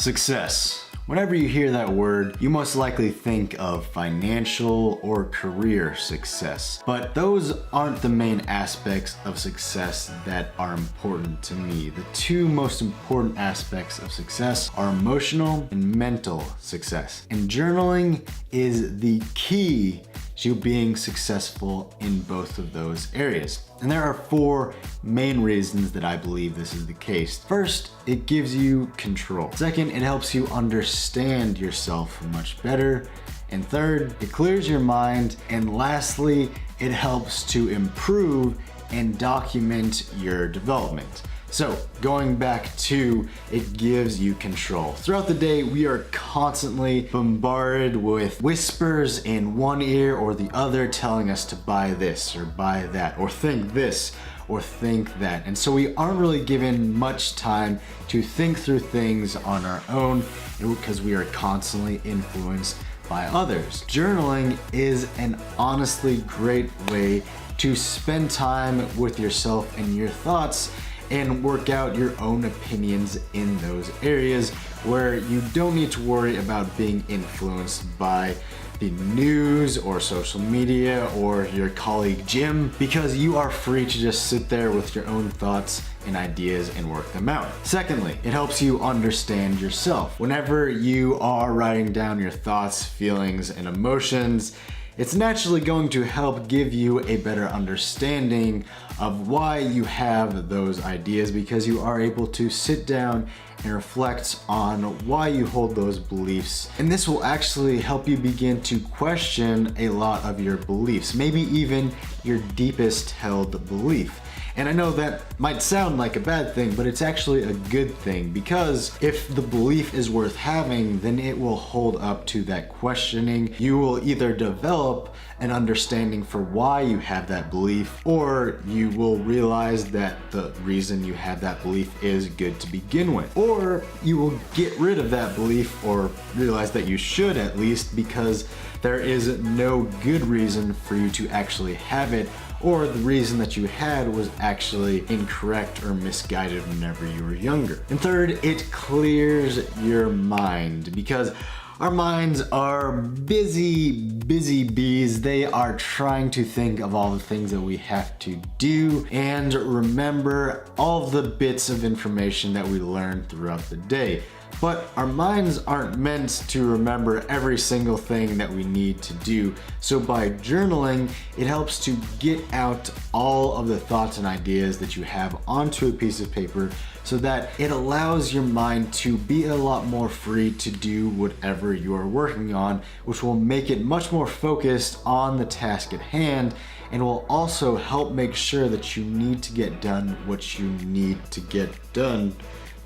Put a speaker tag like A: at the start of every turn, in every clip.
A: Success. Whenever you hear that word, you most likely think of financial or career success. But those aren't the main aspects of success that are important to me. The two most important aspects of success are emotional and mental success. And journaling is the key to being successful in both of those areas. And there are four main reasons that I believe this is the case. First, it gives you control. Second, it helps you understand yourself much better. And third, it clears your mind. And lastly, it helps to improve and document your development. So going back to, it gives you control. Throughout the day, we are constantly bombarded with whispers in one ear or the other telling us to buy this or buy that or think this or think that. And so we aren't really given much time to think through things on our own because we are constantly influenced by others. Journaling is an honestly great way to spend time with yourself and your thoughts and work out your own opinions in those areas where you don't need to worry about being influenced by the news or social media or your colleague Jim, because you are free to just sit there with your own thoughts and ideas and work them out. Secondly, it helps you understand yourself. Whenever you are writing down your thoughts, feelings, and emotions, it's naturally going to help give you a better understanding of why you have those ideas, because you are able to sit down and reflect on why you hold those beliefs. And this will actually help you begin to question a lot of your beliefs, maybe even your deepest held belief. And I know that might sound like a bad thing, but it's actually a good thing, because if the belief is worth having, then it will hold up to that questioning. You will either develop an understanding for why you have that belief, or you will realize that the reason you have that belief is good to begin with. Or you will get rid of that belief, or realize that you should at least, because there is no good reason for you to actually have it, or the reason that you had was actually incorrect or misguided whenever you were younger. And third, it clears your mind, because our minds are busy bees. They are trying to think of all the things that we have to do and remember all of the bits of information that we learn throughout the day. But our minds aren't meant to remember every single thing that we need to do. So by journaling, it helps to get out all of the thoughts and ideas that you have onto a piece of paper, so that it allows your mind to be a lot more free to do whatever you are working on, which will make it much more focused on the task at hand, and will also help make sure that you need to get done what you need to get done,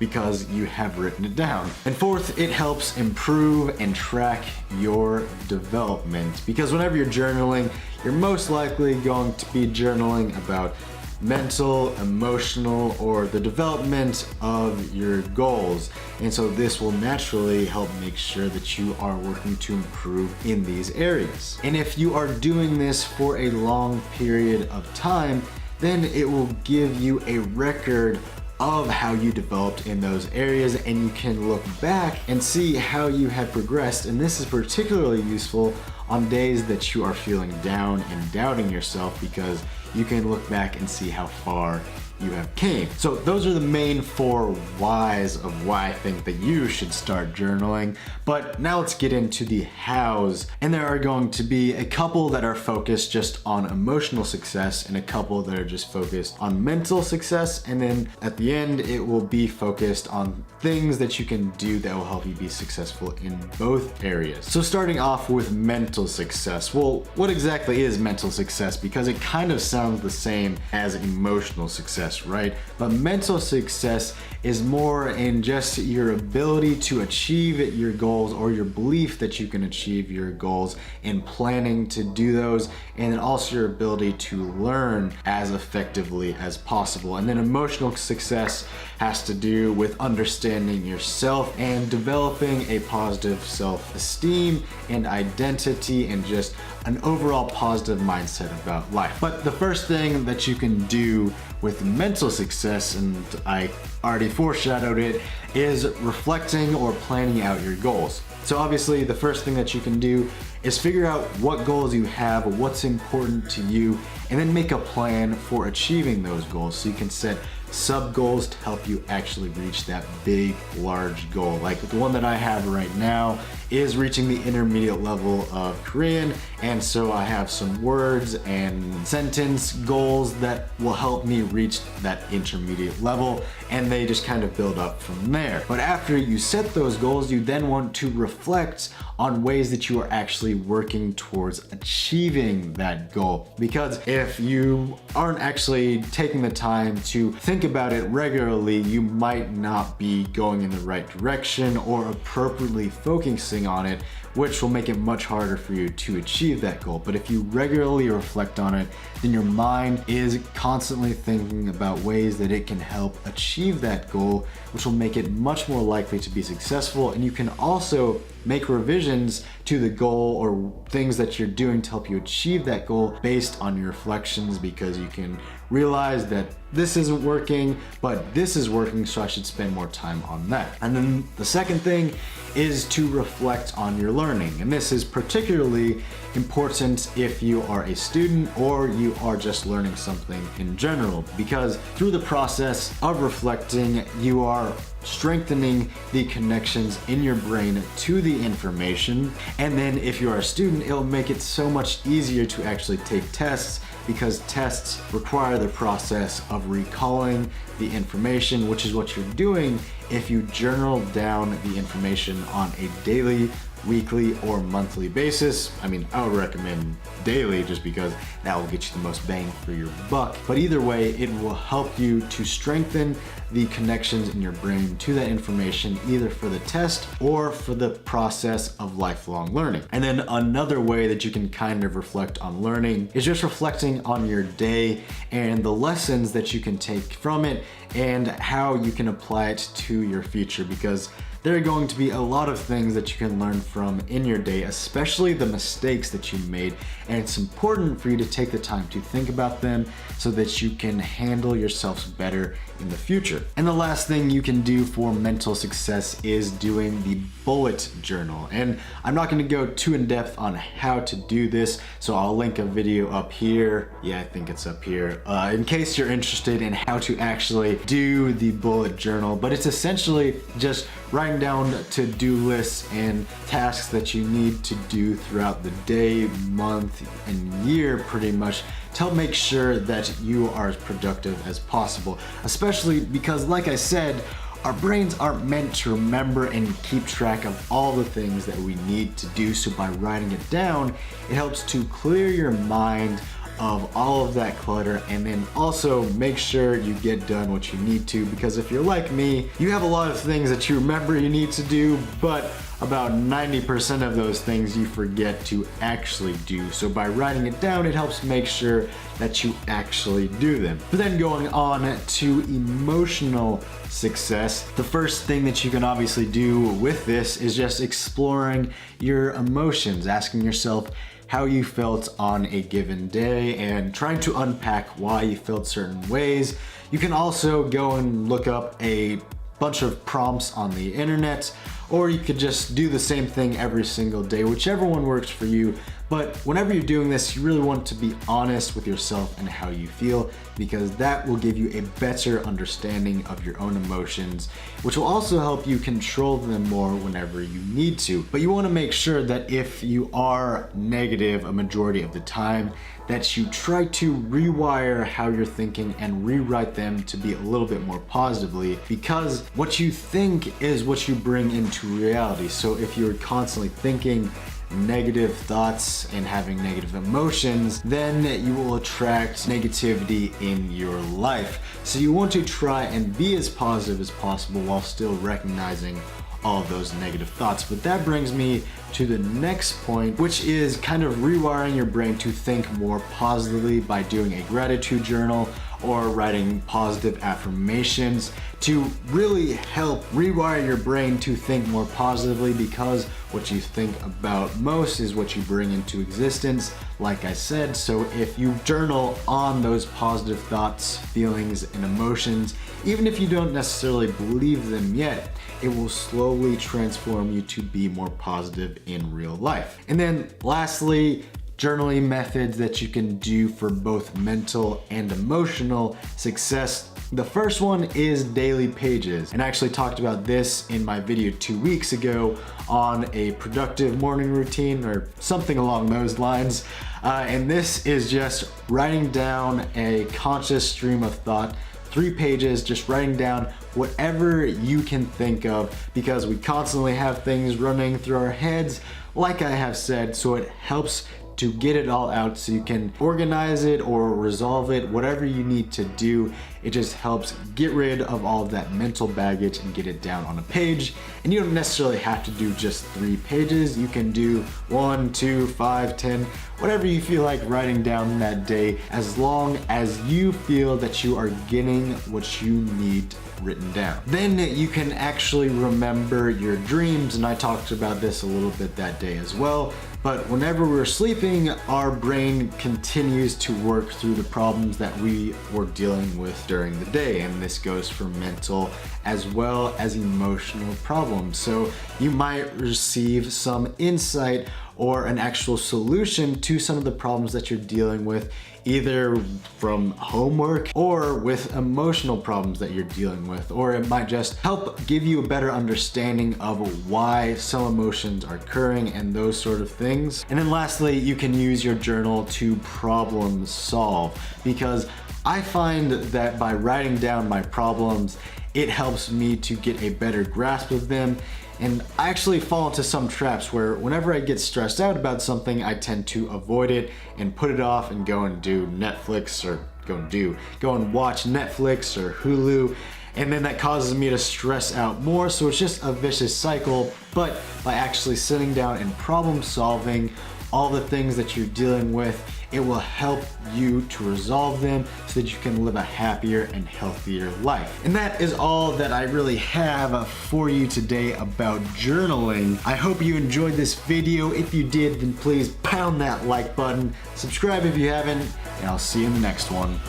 A: because you have written it down. And fourth, it helps improve and track your development, because whenever you're journaling, you're most likely going to be journaling about mental, emotional, or the development of your goals. And so this will naturally help make sure that you are working to improve in these areas. And if you are doing this for a long period of time, then it will give you a record of how you developed in those areas, and you can look back and see how you have progressed. And this is particularly useful on days that you are feeling down and doubting yourself, because you can look back and see how far you have came. So those are the main four whys of why I think that you should start journaling. But now let's get into the hows. And there are going to be a couple that are focused just on emotional success, and a couple that are just focused on mental success. And then at the end, it will be focused on things that you can do that will help you be successful in both areas. So starting off with mental success. Well, what exactly is mental success? Because it kind of sounds the same as emotional success, right? But mental success is more in just your ability to achieve your goals, or your belief that you can achieve your goals and planning to do those, and then also your ability to learn as effectively as possible. And then emotional success has to do with understanding yourself and developing a positive self-esteem and identity, and just an overall positive mindset about life. But the first thing that you can do with mental success, and I already foreshadowed it, is reflecting or planning out your goals. So obviously the first thing that you can do is figure out what goals you have, what's important to you, and then make a plan for achieving those goals so you can set sub goals to help you actually reach that big, large goal. Like the one that I have right now is reaching the intermediate level of Korean, and so I have some words and sentence goals that will help me reach that intermediate level, and they just kind of build up from there. But after you set those goals, you then want to reflect on ways that you are actually working towards achieving that goal. Because if you aren't actually taking the time to think about it regularly, you might not be going in the right direction or appropriately focusing on it, which will make it much harder for you to achieve that goal. But if you regularly reflect on it, then your mind is constantly thinking about ways that it can help achieve that goal, which will make it much more likely to be successful. And you can also make revisions to the goal or things that you're doing to help you achieve that goal based on your reflections, because you can realize that this isn't working, but this is working, so I should spend more time on that. And then the second thing is to reflect on your learning. And this is particularly important if you are a student or you are just learning something in general, because through the process of reflecting, you are strengthening the connections in your brain to the information. And then if you are a student, it'll make it so much easier to actually take tests, because tests require the process of recalling the information, which is what you're doing if you journal down the information on a daily, weekly, or monthly basis. I mean, I would recommend daily just because that will get you the most bang for your buck. But either way, it will help you to strengthen the connections in your brain to that information, either for the test or for the process of lifelong learning. And then another way that you can kind of reflect on learning is just reflecting on your day and the lessons that you can take from it and how you can apply it to your future, because there are going to be a lot of things that you can learn from in your day, especially the mistakes that you made, and it's important for you to take the time to think about them so that you can handle yourselves better in the future. And the last thing you can do for mental success is doing the bullet journal. And I'm not going to go too in depth on how to do this, so I'll link a video up here. Yeah, I think it's up here, in case you're interested in how to actually do the bullet journal. But it's essentially just writing down to-do lists and tasks that you need to do throughout the day, month, and year, pretty much, to help make sure that you are as productive as possible. Especially because, like I said, our brains aren't meant to remember and keep track of all the things that we need to do. So by writing it down, it helps to clear your mind of all of that clutter, and then also make sure you get done what you need to, because if you're like me, you have a lot of things that you remember you need to do, but about 90% of those things you forget to actually do. So by writing it down, it helps make sure that you actually do them. But then going on to emotional success, the first thing that you can obviously do with this is just exploring your emotions, asking yourself how you felt on a given day and trying to unpack why you felt certain ways. You can also go and look up a bunch of prompts on the internet, or you could just do the same thing every single day, whichever one works for you. But whenever you're doing this, you really want to be honest with yourself and how you feel, because that will give you a better understanding of your own emotions, which will also help you control them more whenever you need to. But you want to make sure that if you are negative a majority of the time, that you try to rewire how you're thinking and rewrite them to be a little bit more positively, because what you think is what you bring into reality. So if you're constantly thinking negative thoughts and having negative emotions, then you will attract negativity in your life. So you want to try and be as positive as possible while still recognizing all of those negative thoughts. But that brings me to the next point, which is kind of rewiring your brain to think more positively by doing a gratitude journal or writing positive affirmations to really help rewire your brain to think more positively, because what you think about most is what you bring into existence, like I said. So if you journal on those positive thoughts, feelings, and emotions, even if you don't necessarily believe them yet, it will slowly transform you to be more positive in real life. And then lastly, journaling methods that you can do for both mental and emotional success. The first one is daily pages, and I actually talked about this in my video 2 weeks ago on a productive morning routine or something along those lines. And this is just writing down a conscious stream of thought, 3 pages, just writing down whatever you can think of, because we constantly have things running through our heads, like I have said, so it helps to get it all out so you can organize it or resolve it, whatever you need to do. It just helps get rid of all of that mental baggage and get it down on a page. And you don't necessarily have to do just 3 pages. You can do 1, 2, 5, 10, whatever you feel like writing down that day, as long as you feel that you are getting what you need written down. Then you can actually remember your dreams, and I talked about this a little bit that day as well. But whenever we're sleeping, our brain continues to work through the problems that we were dealing with during the day. And this goes for mental as well as emotional problems. So you might receive some insight or an actual solution to some of the problems that you're dealing with, either from homework or with emotional problems that you're dealing with, or it might just help give you a better understanding of why some emotions are occurring and those sort of things. And then lastly, you can use your journal to problem solve, because I find that by writing down my problems, it helps me to get a better grasp of them. And I actually fall into some traps where whenever I get stressed out about something, I tend to avoid it and put it off and go and do Netflix, or go and watch Netflix or Hulu. And then that causes me to stress out more. So it's just a vicious cycle. But by actually sitting down and problem solving all the things that you're dealing with, it will help you to resolve them so that you can live a happier and healthier life. And that is all that I really have for you today about journaling. I hope you enjoyed this video. If you did, then please pound that like button, subscribe if you haven't, and I'll see you in the next one.